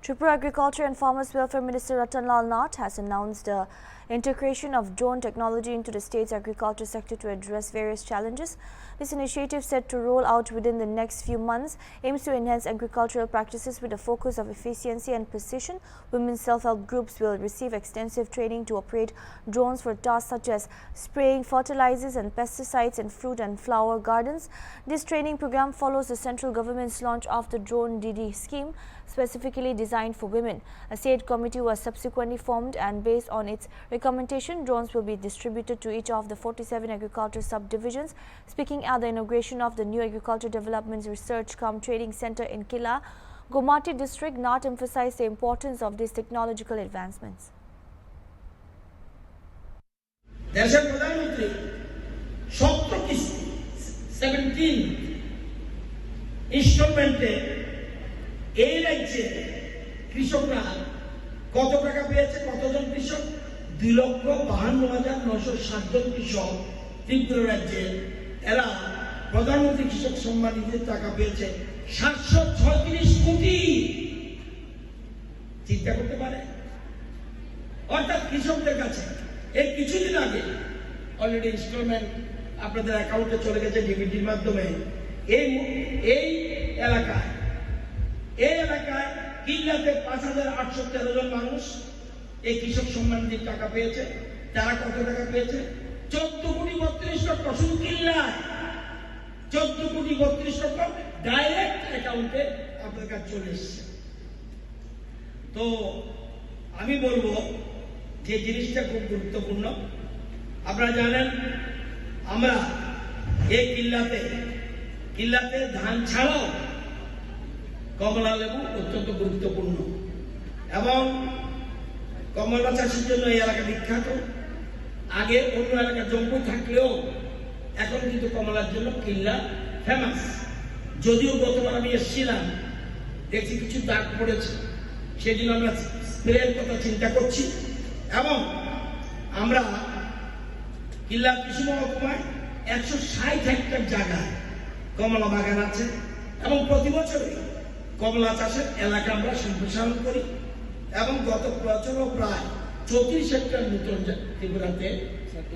Tripura Agriculture and Farmers Welfare Minister Ratan Lal Nath has announced the integration of drone technology into the state's agriculture sector to address various challenges. This initiative, set to roll out within the next few months, aims to enhance agricultural practices with a focus of efficiency and precision. Women's self-help groups will receive extensive training to operate drones for tasks such as spraying fertilizers and pesticides in fruit and flower gardens. This training program follows the central government's launch of the Drone Didi scheme, specifically designed for women. A state committee was subsequently formed, and based on its recommendation, drones will be distributed to each of the 47 agriculture subdivisions. Speaking at the inauguration of the new Agriculture Development Research cum Training Center in Killa, Gomati district, Nath emphasized the importance of these technological advancements. দেশের প্রধানমন্ত্রী 17 ইনস্টলমেন্টে এই রাজ্যে কৃষকরা কত টাকা পেয়েছে, কতজন কৃষক? 2,52,960 জন কৃষক ত্রিপুরা রাজ্যে। এরা প্রধানমন্ত্রী কৃষক সম্মান নিধির টাকা পেয়েছে 736 কোটি। চিন্তা করতে পারে? অর্থাৎ কৃষকদের কাছে এই কিছুদিন আগে অলরেডি ইনস্টলমেন্ট আপনাদের অ্যাকাউন্টে চলে গেছে ডিবিটির মাধ্যমে। এই এলাকায় কিল্লাতে 5,813 জন মানুষ এই কৃষক সম্মান নিধির টাকা পেয়েছে। তারা কত টাকা পেয়েছে? 14,32 লক্ষ। শুধু কিল্লায় 14,32 লক্ষ ডাইরেক্ট অ্যাকাউন্টে আপনার কাছে চলে এসছে। তো আমি বলবো যে জিনিসটা খুব গুরুত্বপূর্ণ। আপনারা জানেন আমরা এই কিল্লাতে ধান ছাড়াও কমলা লেবু অত্যন্ত গুরুত্বপূর্ণ, এবং কমলা চাষের জন্য এই এলাকা বিখ্যাত। আগে অন্য এলাকা জম্মু থাকলেও এখন কিন্তু কমলার জন্য কিল্লা ফেমাস। যদিও গতবার আমি এসেছিলাম, দেখছি কিছু দাগ পড়েছে, সেই জন্য আমরা স্প্রের কথা চিন্তা করছি। এবং আমরা কিল্লা কৃষি মহকুমায় 160 হেক্টর জায়গায় কমলা বাগান আছে, এবং প্রতি বছরই কমলা চাষের এলাকা আমরা সম্প্রসারণ করি। এবং গত বছরও প্রায় 34 হেক্টর নতুন ত্রিপুরাতে,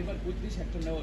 এবার 35 হেক্টর নেওয়া